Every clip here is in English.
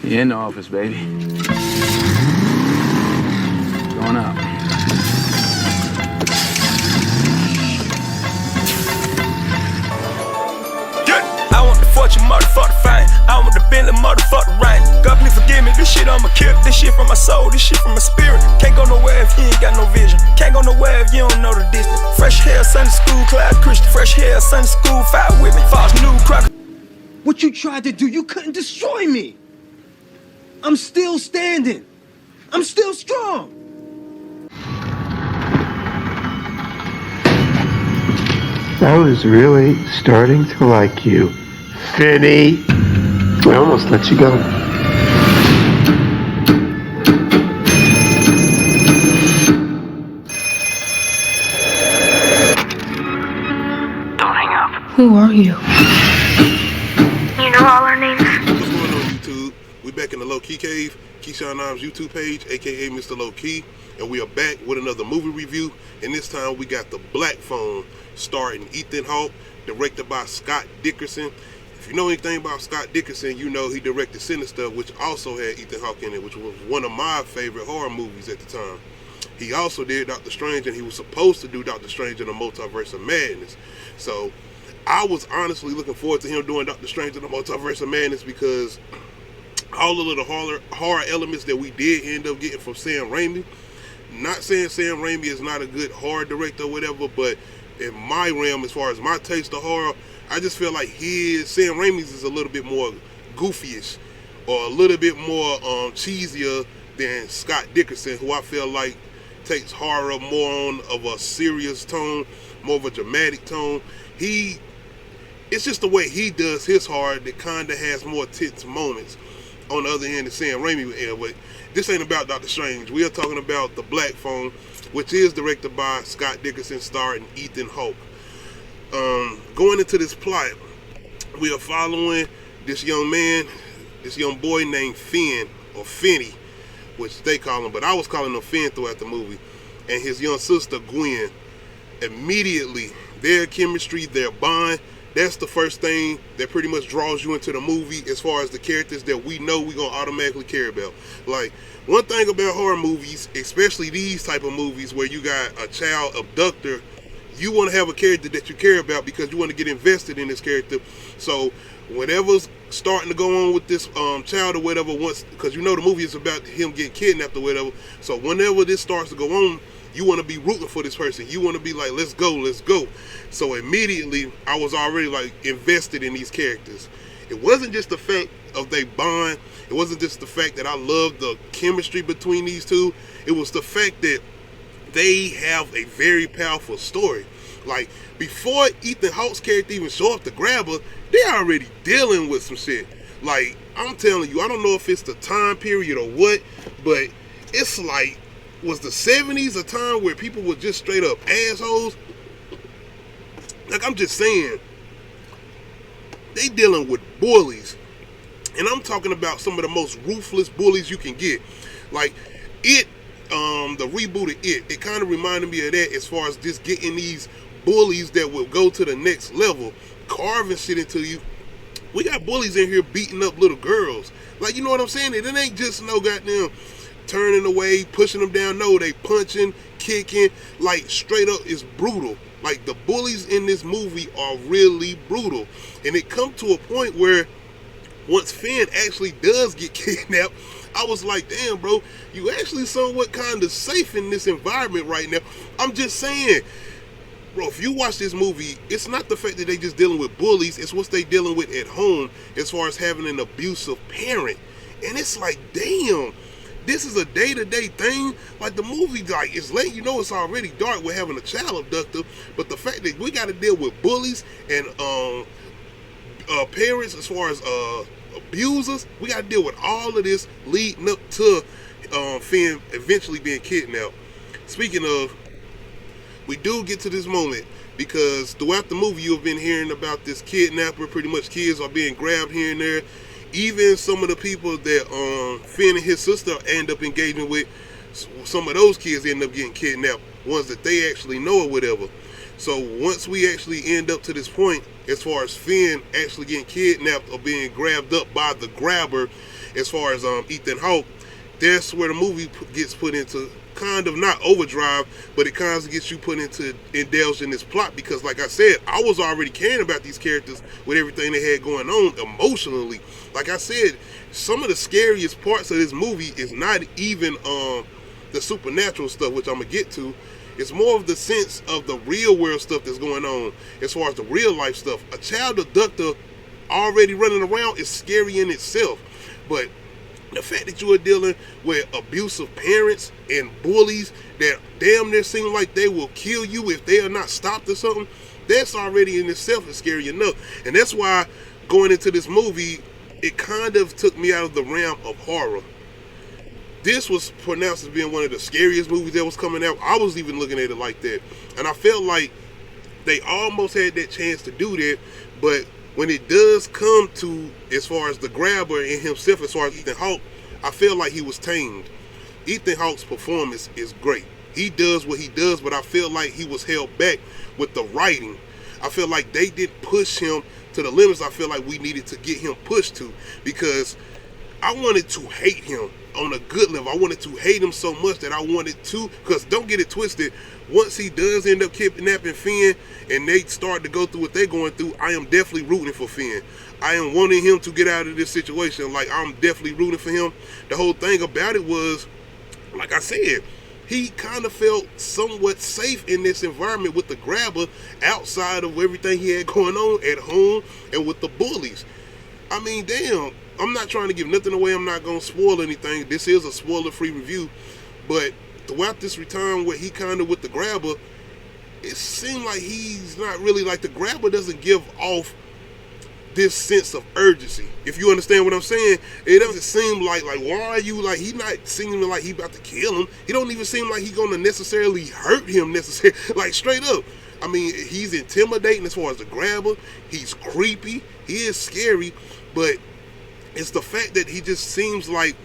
You in the office, baby. Going up. I want the fortune, motherfucker fine. I want the Bentley, motherfucker right. God please forgive me, this shit I'ma kill. This shit from my soul, this shit from my spirit. Can't go nowhere if you ain't got no vision. Can't go nowhere if you don't know the distance. Fresh hair, Sunday school, class Christian. Fresh hair, Sunday school, fight with me. False new crock. What you tried to do, you couldn't destroy me. I'm still standing. I'm still strong. I was really starting to like you, Finny. I almost let you go. Don't hang up. Who are you? You know all our names? What's going on, YouTube? We back in the Low Key Cave, Keyshawn Arms YouTube page, aka Mr. Low Key, and we are back with another movie review. And this time we got The Black Phone, starring Ethan Hawke, directed by Scott Dickerson. If you know anything about Scott Dickerson, you know he directed Sinister, which also had Ethan Hawke in it, which was one of my favorite horror movies at the time. He also did Doctor Strange, and he was supposed to do Doctor Strange in the Multiverse of Madness. So I was honestly looking forward to him doing Doctor Strange in the Multiverse of Madness because all of the horror elements that we did end up getting from Sam Raimi. Not saying Sam Raimi is not a good horror director or whatever, but in my realm, as far as my taste of horror, I just feel like Sam Raimi's is a little bit more goofyish or a little bit more cheesier than Scott Dickerson, who I feel like takes horror more on of a serious tone, more of a dramatic tone. It's just the way he does his horror that kind of has more tense moments. On the other hand, the Sam Raimi, but this ain't about Doctor Strange. We are talking about The Black Phone, which is directed by Scott Dickerson, starring Ethan Hawke. Going into this plot, we are following this young boy named Finn, or Finny, which they call him, but I was calling him Finn throughout the movie, and his young sister Gwen. Immediately, their chemistry, their bond, that's the first thing that pretty much draws you into the movie as far as the characters that we know we're going to automatically care about. Like, one thing about horror movies, especially these type of movies where you got a child abductor, you want to have a character that you care about because you want to get invested in this character. So whatever's starting to go on with this child or whatever, because you know the movie is about him getting kidnapped or whatever. So whenever this starts to go on, you want to be rooting for this person. You want to be like, let's go, let's go. So immediately, I was already like invested in these characters. It wasn't just the fact of they bond. It wasn't just the fact that I loved the chemistry between these two. It was the fact that they have a very powerful story. Like, before Ethan Hawke's character even show up to grab her, they're already dealing with some shit. Like, I'm telling you, I don't know if it's the time period or what, but it's like, was the 70s a time where people were just straight up assholes? Like, I'm just saying, they dealing with bullies. And I'm talking about some of the most ruthless bullies you can get. Like, the reboot of it kind of reminded me of that as far as just getting these bullies that will go to the next level, carving shit into you. We got bullies in here beating up little girls. Like, you know what I'm saying? It ain't just no goddamn turning away, pushing them down. No, they punching, kicking, like straight up, it's brutal. Like, the bullies in this movie are really brutal. And it come to a point where once Finn actually does get kidnapped, I was like, damn, bro, you actually somewhat kind of safe in this environment right now. I'm just saying, bro, if you watch this movie, it's not the fact that they just dealing with bullies, it's what they dealing with at home as far as having an abusive parent. And it's like, damn, this is a day-to-day thing. Like, the movie, like, it's late, you know, it's already dark with having a child abductor, but the fact that we got to deal with bullies and parents as far as abusers, we got to deal with all of this leading up to Finn eventually being kidnapped. Speaking of, we do get to this moment because throughout the movie you've been hearing about this kidnapper. Pretty much kids are being grabbed here and there. Even some of the people that Finn and his sister end up engaging with, some of those kids end up getting kidnapped, ones that they actually know or whatever. So once we actually end up to this point, as far as Finn actually getting kidnapped or being grabbed up by the grabber, as far as Ethan Hawke, that's where the movie gets put into kind of not overdrive, but it kind of gets you put into indulged in this plot, because like I said, I was already caring about these characters with everything they had going on emotionally. Like I said, some of the scariest parts of this movie is not even the supernatural stuff, which I'm gonna get to. It's more of the sense of the real world stuff that's going on, as far as the real life stuff. A child abductor already running around is scary in itself, but the fact that you are dealing with abusive parents and bullies that damn near seem like they will kill you if they are not stopped or something, that's already in itself is scary enough. And that's why going into this movie, it kind of took me out of the realm of horror. This was pronounced as being one of the scariest movies that was coming out. I was even looking at it like that. And I felt like they almost had that chance to do that, but when it does come to, as far as the grabber and himself, as far as Ethan Hawke, I feel like he was tamed. Ethan Hawke's performance is great. He does what he does, but I feel like he was held back with the writing. I feel like they didn't push him to the limits I feel like we needed to get him pushed to, because I wanted to hate him on a good level. I wanted to hate him so much that I wanted to, because don't get it twisted, once he does end up kidnapping Finn and they start to go through what they're going through, I am definitely rooting for Finn. I am wanting him to get out of this situation. Like, I'm definitely rooting for him. The whole thing about it was, like I said, he kind of felt somewhat safe in this environment with the grabber, outside of everything he had going on at home and with the bullies. I mean, damn, I'm not trying to give nothing away. I'm not going to spoil anything. This is a spoiler-free review. But throughout this time where he kind of with the grabber, it seemed like he's not really, like, the grabber doesn't give off this sense of urgency. If you understand what I'm saying, it doesn't seem like why are you, like, he not seeming like he about to kill him. He don't even seem like he gonna necessarily hurt him necessarily, like, straight up. I mean, he's intimidating as far as the grabber. He's creepy. He is scary, but it's the fact that he just seems like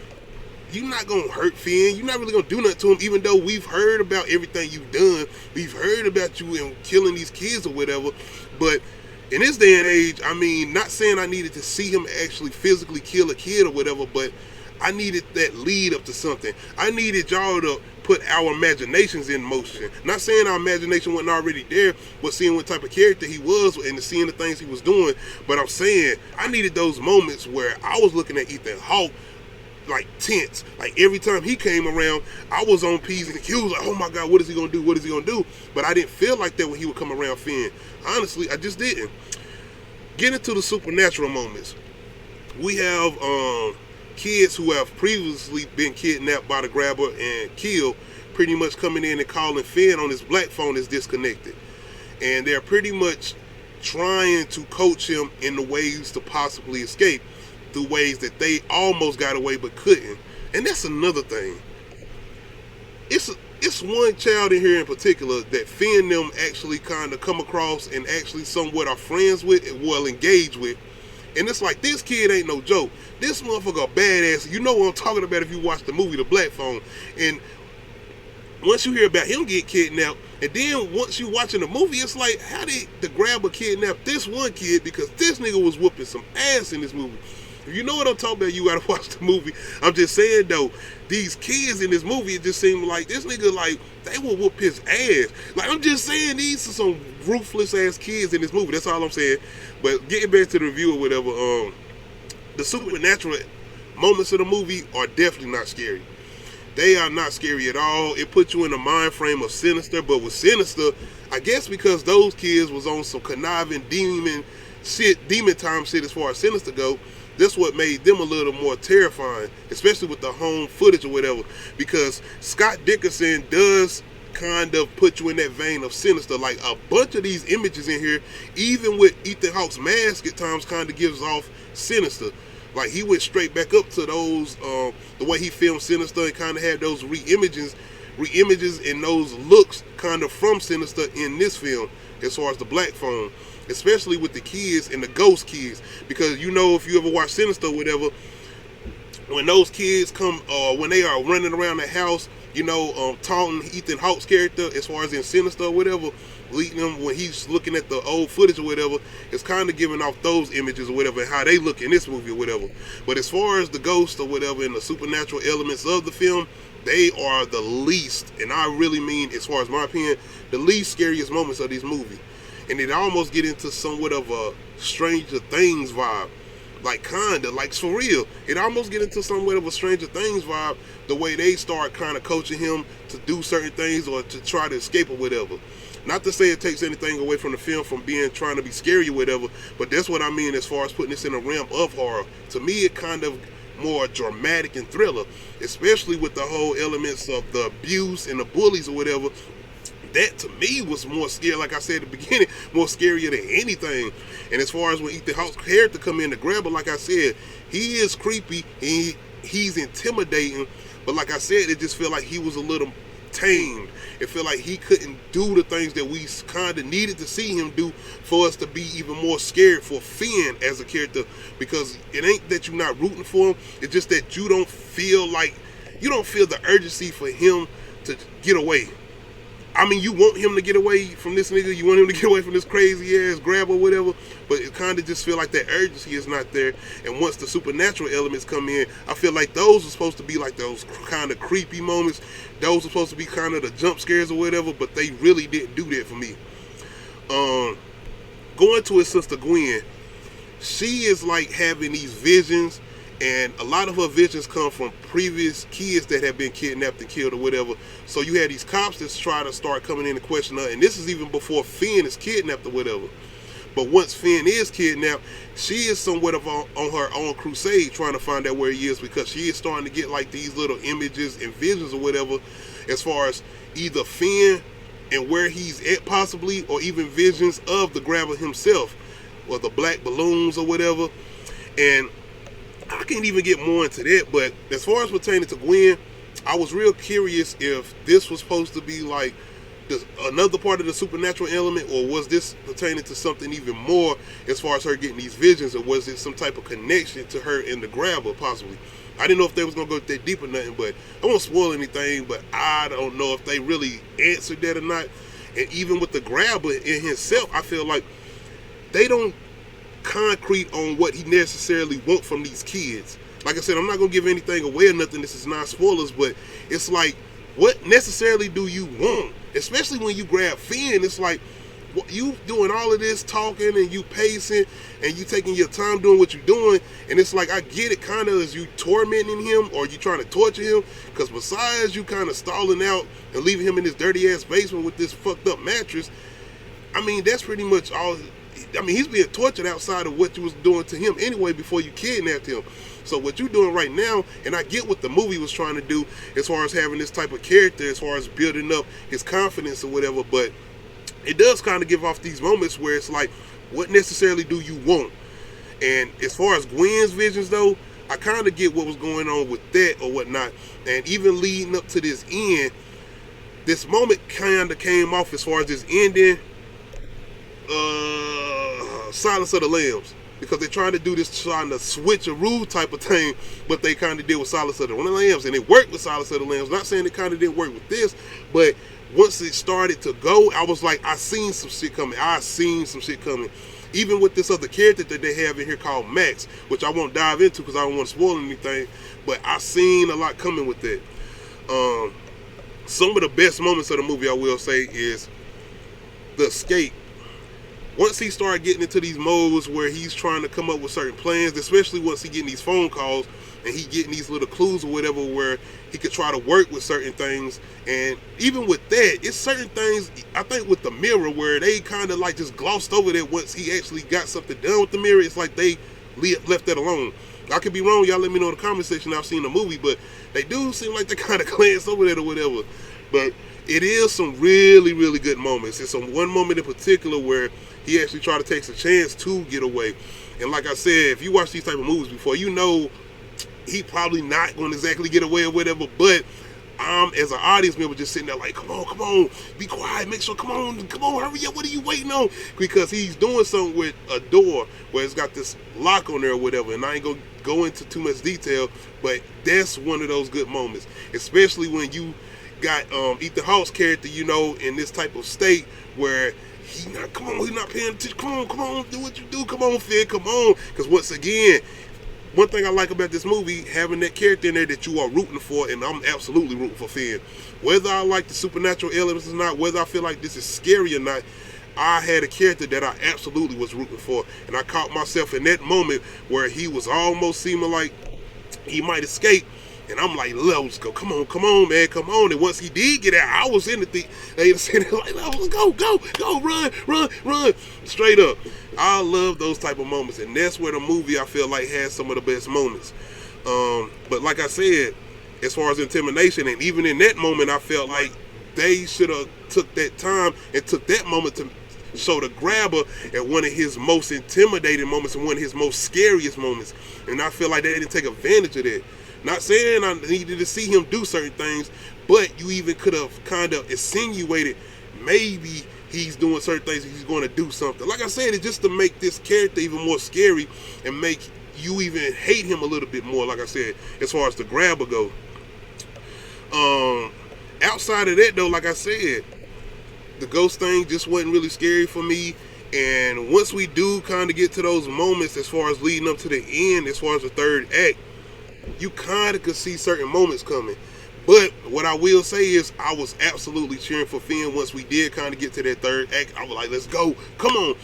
you're not going to hurt Finn. You're not really going to do nothing to him, even though we've heard about everything you've done. We've heard about you and killing these kids or whatever. But in this day and age, I mean, not saying I needed to see him actually physically kill a kid or whatever, but I needed that lead up to something. I needed y'all to put our imaginations in motion. Not saying our imagination wasn't already there, but seeing what type of character he was and seeing the things he was doing. But I'm saying I needed those moments where I was looking at Ethan Hawke like tense. Like every time he came around, I was on P's and Q's like, oh my God, what is he gonna do? What is he gonna do? But I didn't feel like that when he would come around Finn. Honestly, I just didn't. Get into the supernatural moments. We have kids who have previously been kidnapped by the grabber and killed, pretty much coming in and calling Finn on his black phone is disconnected. And they're pretty much trying to coach him in the ways to possibly escape, through ways that they almost got away but couldn't. And that's another thing. It's one child in here in particular that Finn them actually kind of come across and actually somewhat are friends with and well engaged with. And it's like, this kid ain't no joke. This motherfucker a badass. You know what I'm talking about if you watch the movie The Black Phone. And once you hear about him get kidnapped, and then once you watching the movie, it's like, how did the grabber kidnap this one kid? Because this nigga was whooping some ass in this movie. If you know what I'm talking about, you gotta watch the movie. I'm just saying though, these kids in this movie, it just seemed like this nigga, like, they will whoop his ass. Like, I'm just saying, these are some ruthless ass kids in this movie. That's all I'm saying. But getting back to the review or whatever, the supernatural moments of the movie are definitely not scary. They are not scary at all. It puts you in the mind frame of Sinister, but with Sinister, I guess because those kids was on some conniving demon time shit as far as Sinister go, that's what made them a little more terrifying, especially with the home footage or whatever, because Scott Dickerson does kind of put you in that vein of Sinister. Like, a bunch of these images in here, even with Ethan Hawke's mask at times, kind of gives off Sinister. Like, he went straight back up to those, the way he filmed Sinister, and kind of had those re-images and those looks kind of from Sinister in this film, as far as the Black Phone, especially with the kids and the ghost kids. Because, you know, if you ever watch Sinister or whatever, when those kids come, when they are running around the house, you know, taunting Ethan Hawke's character as far as in Sinister or whatever, leading him when he's looking at the old footage or whatever, it's kind of giving off those images or whatever and how they look in this movie or whatever. But as far as the ghost or whatever and the supernatural elements of the film, they are the least, and I really mean, as far as my opinion, the least scariest moments of this movie. And it almost get into somewhat of a Stranger Things vibe. Like kinda, like for real. It almost get into somewhat of a Stranger Things vibe, the way they start kind of coaching him to do certain things or to try to escape or whatever. Not to say it takes anything away from the film from trying to be scary or whatever, but that's what I mean as far as putting this in a realm of horror. To me, it kind of more dramatic and thriller, especially with the whole elements of the abuse and the bullies or whatever. That to me was more scary, like I said at the beginning, more scarier than anything. And as far as when Ethan Hawke's character come in to grab her, like I said, he is creepy and he's intimidating. But like I said, it just felt like he was a little tamed. It felt like he couldn't do the things that we kind of needed to see him do for us to be even more scared for Finn as a character. Because it ain't that you're not rooting for him, it's just that you don't feel the urgency for him to get away. I mean, you want him to get away from this nigga, you want him to get away from this crazy ass grab or whatever, but it kind of just feel like that urgency is not there. And once the supernatural elements come in, I feel like those are supposed to be like those kind of creepy moments. Those are supposed to be kind of the jump scares or whatever, but they really didn't do that for me. Going to his sister Gwen, she is like having these visions, and a lot of her visions come from previous kids that have been kidnapped and killed or whatever. So you had these cops that try to start coming in and question her, and this is even before Finn is kidnapped or whatever. But once Finn is kidnapped, she is somewhat of on her own crusade trying to find out where he is, because she is starting to get like these little images and visions or whatever as far as either Finn and where he's at possibly, or even visions of the grabber himself or the black balloons or whatever. And I can't even get more into that, but as far as pertaining to Gwen, I was real curious if this was supposed to be like another part of the supernatural element, or was this pertaining to something even more as far as her getting these visions, or was it some type of connection to her and the grabber possibly. I didn't know if they was going to go that deep or nothing, but I won't spoil anything, but I don't know if they really answered that or not. And even with the grabber in himself, I feel like they don't concrete on what he necessarily want from these kids. Like I said, I'm not gonna give anything away or nothing. This is not spoilers, but it's like, what necessarily do you want? Especially when you grab Finn, it's like, you doing all of this talking and you pacing and you taking your time doing what you're doing, and it's like, I get it kind of as you tormenting him or you trying to torture him, because besides you kind of stalling out and leaving him in this dirty ass basement with this fucked up mattress, I mean, that's pretty much all. I mean, he's being tortured outside of what you was doing to him anyway before you kidnapped him. So what you're doing right now, and I get what the movie was trying to do as far as having this type of character, as far as building up his confidence or whatever, but it does kind of give off these moments where it's like, what necessarily do you want? And as far as Gwen's visions though, I kind of get what was going on with that or whatnot. And even leading up to this end, this moment kind of came off as far as this ending, Silence of the Lambs, because they're trying to do this, trying to switcheroo type of thing, but they kind of did with Silence of the Lambs, and it worked with Silence of the Lambs. Not saying it kind of didn't work with this, but once it started to go, I was like, I seen some shit coming. Even with this other character that they have in here called Max, which I won't dive into because I don't want to spoil anything, but I seen a lot coming with that. Some of the best moments of the movie, I will say, is the escape. Once he started getting into these modes where he's trying to come up with certain plans, especially once he getting these phone calls and he getting these little clues or whatever where he could try to work with certain things. And even with that, it's certain things, I think with the mirror, where they kind of like just glossed over that once he actually got something done with the mirror. It's like they left that alone. I could be wrong, y'all let me know in the comment section. I've seen the movie, but they do seem like they kind of glanced over that or whatever. But it is some really, really good moments. It's some one moment in particular where he actually tried to take a chance to get away. And like I said, if you watch these type of movies before, you know he probably not going to exactly get away or whatever, but as an audience member just sitting there like, come on, be quiet, make sure, come on, hurry up, what are you waiting on? Because he's doing something with a door where it's got this lock on there or whatever, and I ain't gonna go into too much detail, but that's one of those good moments, especially when you got Ethan Hawke's character, you know, in this type of state where he's not paying attention. Come on, do what you do. Come on, Finn, come on. Because once again, one thing I like about this movie, having that character in there that you are rooting for, and I'm absolutely rooting for Finn. Whether I like the supernatural elements or not, whether I feel like this is scary or not, I had a character that I absolutely was rooting for. And I caught myself in that moment where he was almost seeming like he might escape. And I'm like, let's go. Come on, man, come on. And once he did get out, I was in the thing. They said, like, let's go, run. Straight up. I love those type of moments. And that's where the movie, I feel like, has some of the best moments. But like I said, as far as intimidation, and even in that moment, I felt like they should have took that time and took that moment to show the grabber at one of his most intimidating moments and one of his most scariest moments. And I feel like they didn't take advantage of that. Not saying I needed to see him do certain things, but you even could have kind of insinuated maybe he's doing certain things, he's going to do something. Like I said, it's just to make this character even more scary and make you even hate him a little bit more, like I said, as far as the grabber go. Outside of that though, like I said, the ghost thing just wasn't really scary for me. And once we do kind of get to those moments as far as leading up to the end, as far as the third act, you kind of could see certain moments coming. But what I will say is I was absolutely cheering for Finn once we did kind of get to that third act. I was like, let's go. Come on.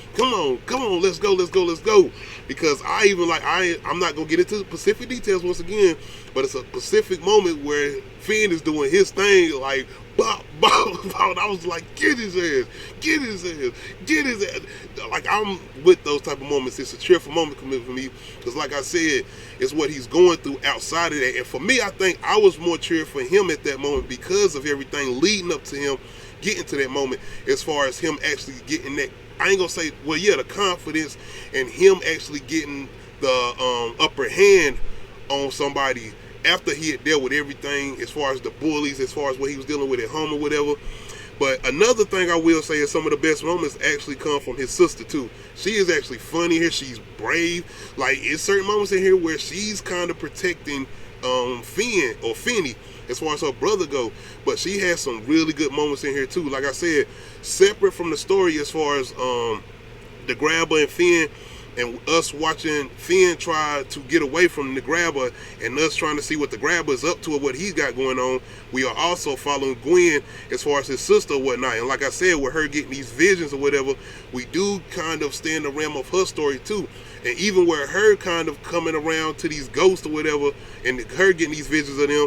Let's go. Because I even like, I'm not going to get into specific details once again, but it's a specific moment where Finn is doing his thing like, bop. I was like, get his ass. Like, I'm with those type of moments. It's a cheerful moment coming for me. Because like I said, it's what he's going through outside of that. And for me, I think I was more cheering for him at that moment because of everything leading up to him getting to that moment, as far as him actually getting that, I ain't gonna say, well, yeah, the confidence and him actually getting the upper hand on somebody after he had dealt with everything as far as the bullies, as far as what he was dealing with at home or whatever. But another thing I will say is some of the best moments actually come from his sister too. She is actually funny here. She's brave. Like, it's certain moments in here where she's kind of protecting Finn or Finny as far as her brother go. But she has some really good moments in here too. Like I said, separate from the story as far as the grabber and Finn, and us watching Finn try to get away from the grabber and us trying to see what the grabber is up to or what he's got going on. We are also following Gwen as far as his sister or whatnot. And like I said, with her getting these visions or whatever, we do kind of stay in the realm of her story too. And even where her kind of coming around to these ghosts or whatever and her getting these visions of them,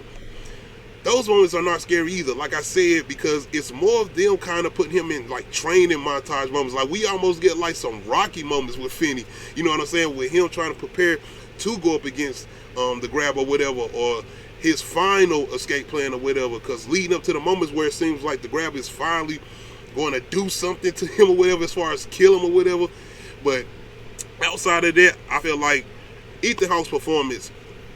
those moments are not scary either, like I said, because it's more of them kind of putting him in like training montage moments. Like, we almost get like some Rocky moments with Finney, you know what I'm saying, with him trying to prepare to go up against the grab or whatever, or his final escape plan or whatever, because leading up to the moments where it seems like the grab is finally going to do something to him or whatever, as far as kill him or whatever. But outside of that, I feel like Ethan Hawke's performance,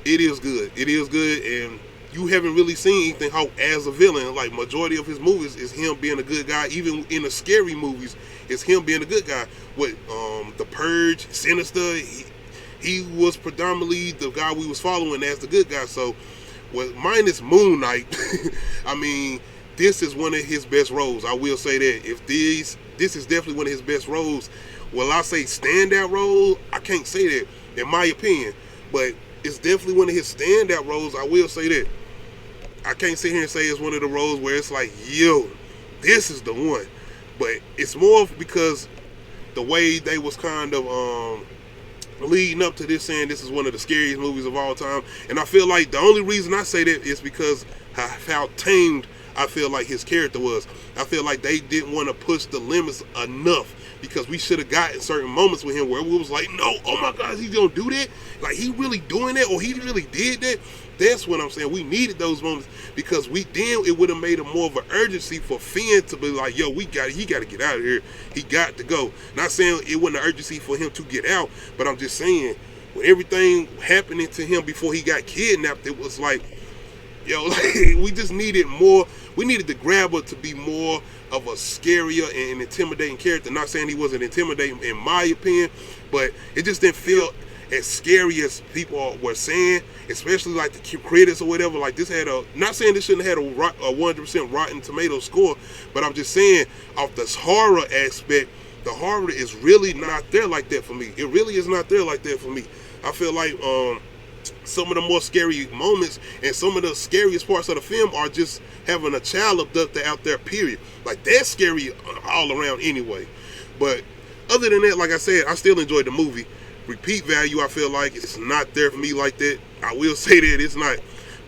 it is good, and you haven't really seen Ethan Hawke as a villain. Like, majority of his movies is him being a good guy. Even in the scary movies, it's him being a good guy. With The Purge, Sinister, he was predominantly the guy we was following as the good guy. So, minus Moon Knight, I mean, this is one of his best roles. I will say that. If this is definitely one of his best roles. Will I say standout role? I can't say that, in my opinion. But it's definitely one of his standout roles. I will say that. I can't sit here and say it's one of the roles where it's like, yo, this is the one. But it's more because the way they was kind of leading up to this, saying this is one of the scariest movies of all time. And I feel like the only reason I say that is because how tamed I feel like his character was. I feel like they didn't want to push the limits enough, because we should have gotten certain moments with him where we was like, no, oh my God, he's gonna do that? Like, he really doing that? Or he really did that? That's what I'm saying. We needed those moments, because it would have made it more of an urgency for Finn to be like, yo, he got to get out of here. He got to go. Not saying it wasn't an urgency for him to get out, but I'm just saying, with everything happening to him before he got kidnapped, it was like, yo, like, we just needed more. We needed the grabber to be more of a scarier and intimidating character. Not saying he wasn't intimidating in my opinion, but it just didn't feel as scary as people were saying, especially like the critics or whatever. Like this had not saying this shouldn't have had a 100% Rotten Tomato score, but I'm just saying off this horror aspect, the horror is really not there like that for me. It really is not there like that for me. I feel like some of the more scary moments and some of the scariest parts of the film are just having a child abducted out there, period. Like that's scary all around anyway. But other than that, like I said, I still enjoyed the movie. Repeat value, I feel like it's not there for me like that. I will say that it's not.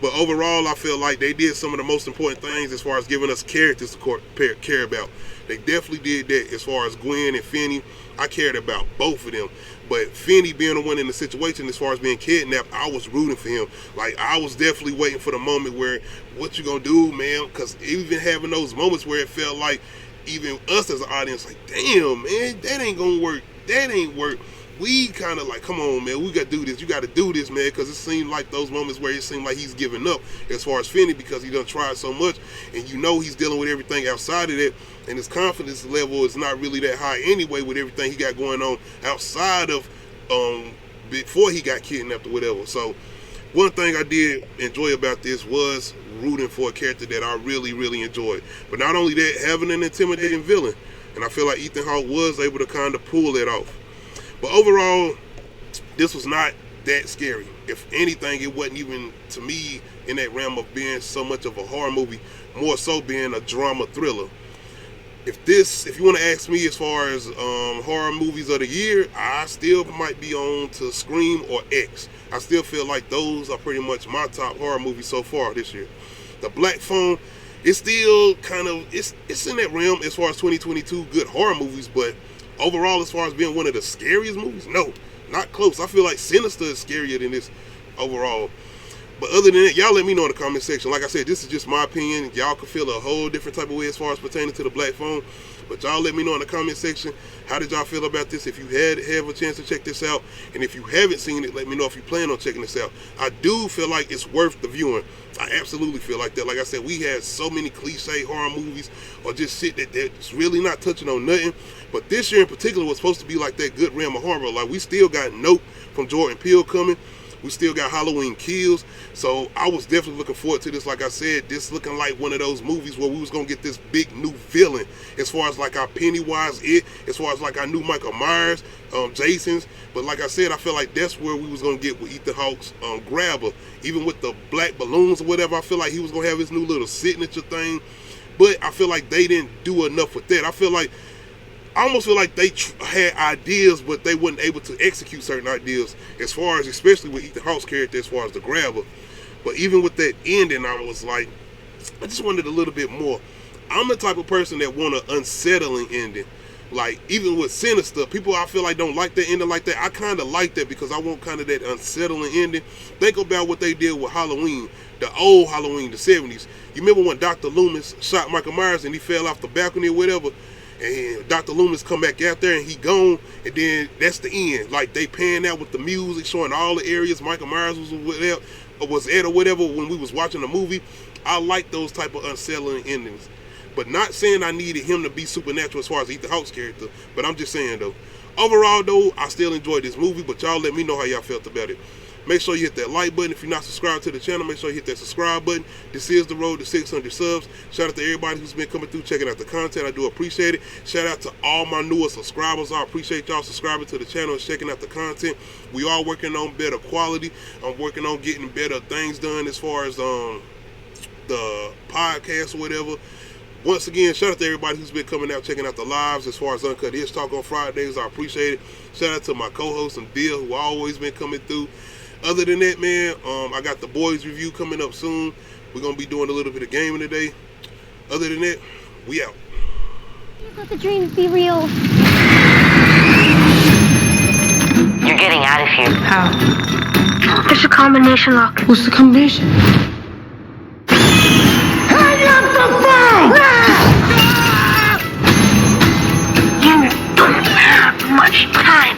But overall, I feel like they did some of the most important things as far as giving us characters to care about. They definitely did that as far as Gwen and Finney. I cared about both of them. But Finney being the one in the situation as far as being kidnapped, I was rooting for him. Like, I was definitely waiting for the moment where, what you gonna do, man? Because even having those moments where it felt like, even us as an audience, like, damn, man, that ain't gonna work. That ain't work. We kind of like, come on, man, we got to do this. You got to do this, man, because it seemed like those moments where it seemed like he's giving up as far as Finney, because he done tried so much, and you know he's dealing with everything outside of that, and his confidence level is not really that high anyway with everything he got going on outside of before he got kidnapped or whatever. So one thing I did enjoy about this was rooting for a character that I really, really enjoyed. But not only that, having an intimidating villain, and I feel like Ethan Hawke was able to kind of pull that off. But overall, this was not that scary. If anything, it wasn't even, to me, in that realm of being so much of a horror movie, more so being a drama thriller. If you want to ask me as far as horror movies of the year, I still might be on to Scream or X. I still feel like those are pretty much my top horror movies so far this year. The Black Phone, it's still kind of, it's in that realm as far as 2022 good horror movies, but overall, as far as being one of the scariest movies, no, not close. I feel like Sinister is scarier than this overall. But other than that, y'all let me know in the comment section. Like I said, this is just my opinion. Y'all could feel a whole different type of way as far as pertaining to the Black Phone. But y'all let me know in the comment section, how did y'all feel about this? If you have a chance to check this out. And if you haven't seen it, let me know if you plan on checking this out. I do feel like it's worth the viewing. I absolutely feel like that. Like I said, we had so many cliche horror movies or just shit that's really not touching on nothing. But this year in particular was supposed to be like that good realm of horror. Like, we still got Nope from Jordan Peele coming. We still got Halloween Kills. So I was definitely looking forward to this. Like I said, this looking like one of those movies where we was going to get this big new villain. As far as like our Pennywise, as far as like our new Michael Myers, Jason's. But like I said, I feel like that's where we was going to get with Ethan Hawke's Grabber. Even with the black balloons or whatever, I feel like he was going to have his new little signature thing. But I feel like they didn't do enough with that. I almost feel like they had ideas, but they weren't able to execute certain ideas as far as, especially with Ethan Hawke's character, as far as the Grabber. But even with that ending, I was like, I just wanted a little bit more. I'm the type of person that want an unsettling ending. Like, even with Sinister, people I feel like don't like that ending like that. I kind of like that because I want kind of that unsettling ending. Think about what they did with Halloween, the old Halloween, the 70s. You remember when Dr. Loomis shot Michael Myers and he fell off the balcony or whatever? And Dr. Loomis come back out there and he gone, and then that's the end. Like, they pan out with the music showing all the areas Michael Myers was at or whatever when we was watching the movie. I like those type of unsettling endings. But not saying I needed him to be supernatural as far as Ethan Hawke's character. But I'm just saying though. Overall though, I still enjoyed this movie, but y'all let me know how y'all felt about it. Make sure you hit that like button. If you're not subscribed to the channel, make sure you hit that subscribe button. This is the road to 600 subs. Shout out to everybody who's been coming through, checking out the content. I do appreciate it. Shout out to all my newer subscribers. I appreciate y'all subscribing to the channel and checking out the content. We are working on better quality. I'm working on getting better things done as far as the podcast or whatever. Once again, shout out to everybody who's been coming out, checking out the lives as far as Uncut Hits Talk on Fridays. I appreciate it. Shout out to my co-host and Bill, who always been coming through. Other than that, man, I got the boys review coming up soon. We're going to be doing a little bit of gaming today. Other than that, we out. Let the dreams be real. You're getting out of here. How? There's a combination lock. What's the combination? Hang up the phone! You don't have much time.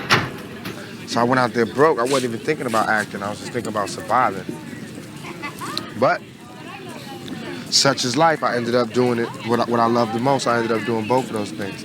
So I went out there broke. I wasn't even thinking about acting. I was just thinking about surviving. But such is life. I ended up doing it. What I love the most, I ended up doing both of those things.